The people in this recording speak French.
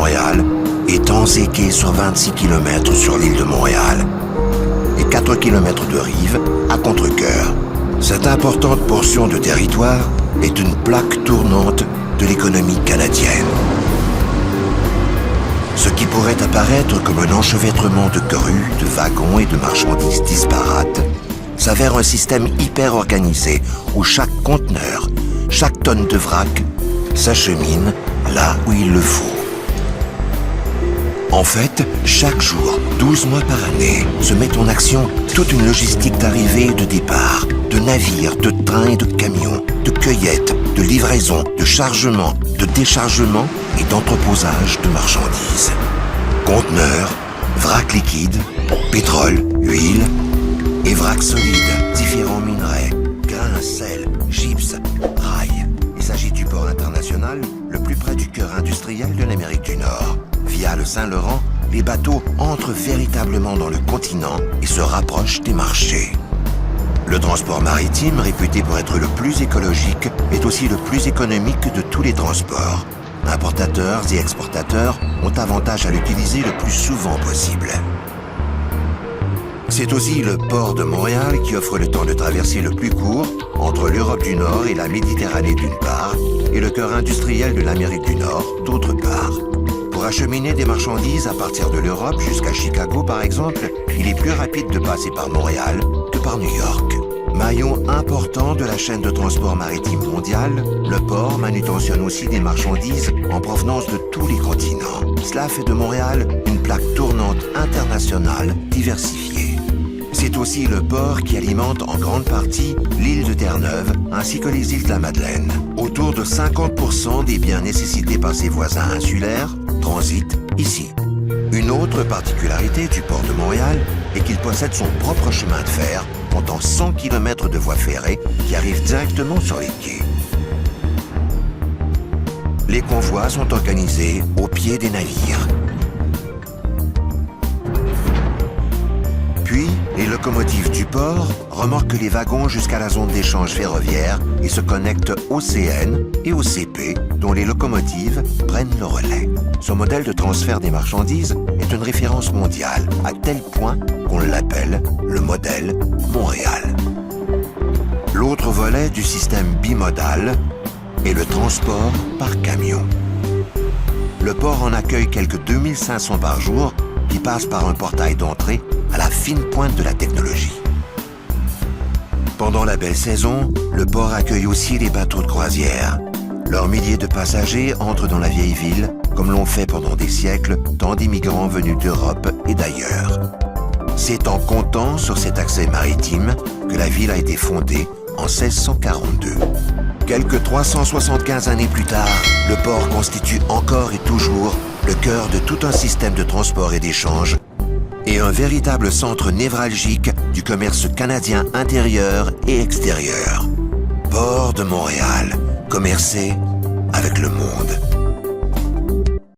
Montréal est enséqué sur 26 km sur l'île de Montréal et 4 km de rive à contre-cœur. Cette importante portion de territoire est une plaque tournante de l'économie canadienne. Ce qui pourrait apparaître comme un enchevêtrement de grues, de wagons et de marchandises disparates s'avère un système hyper organisé où chaque conteneur, chaque tonne de vrac s'achemine là où il le faut. En fait, chaque jour, 12 mois par année, se met en action toute une logistique d'arrivée et de départ, de navires, de trains et de camions, de cueillette, de livraison, de chargement, de déchargement et d'entreposage de marchandises. Conteneurs, vrac liquide, pétrole, huile et vrac solide, différents minerais, grains, sel, gypse, rail. Il s'agit du port international le plus près du cœur industriel de l'Amérique du Nord. Via le Saint-Laurent, les bateaux entrent véritablement dans le continent et se rapprochent des marchés. Le transport maritime, réputé pour être le plus écologique, est aussi le plus économique de tous les transports. Importateurs et exportateurs ont avantage à l'utiliser le plus souvent possible. C'est aussi le port de Montréal qui offre le temps de traversée le plus court entre l'Europe du Nord et la Méditerranée d'une part et le cœur industriel de l'Amérique du Nord d'autre part. Pour acheminer des marchandises à partir de l'Europe jusqu'à Chicago par exemple, il est plus rapide de passer par Montréal que par New York. Maillon important de la chaîne de transport maritime mondiale, le port manutentionne aussi des marchandises en provenance de tous les continents. Cela fait de Montréal une plaque tournante internationale diversifiée. C'est aussi le port qui alimente en grande partie l'île de Terre-Neuve ainsi que les îles de la Madeleine. Autour de 50% des biens nécessités par ses voisins insulaires transitent ici. Une autre particularité du port de Montréal est qu'il possède son propre chemin de fer comptant 100 km de voies ferrées qui arrivent directement sur les quais. Les convois sont organisés au pied des navires. Puis, les locomotives du port remorquent les wagons jusqu'à la zone d'échange ferroviaire et se connectent au CN et au CP, dont les locomotives prennent le relais. Ce modèle de transfert des marchandises est une référence mondiale, à tel point qu'on l'appelle le modèle Montréal. L'autre volet du système bimodal est le transport par camion. Le port en accueille quelques 2500 par jour qui passent par un portail d'entrée à la fine pointe de la technologie. Pendant la belle saison, le port accueille aussi les bateaux de croisière. Leurs milliers de passagers entrent dans la vieille ville, comme l'ont fait pendant des siècles tant d'immigrants venus d'Europe et d'ailleurs. C'est en comptant sur cet accès maritime que la ville a été fondée en 1642. Quelques 375 années plus tard, le port constitue encore et toujours le cœur de tout un système de transport et d'échange et un véritable centre névralgique du commerce canadien intérieur et extérieur. Port de Montréal, commercer avec le monde.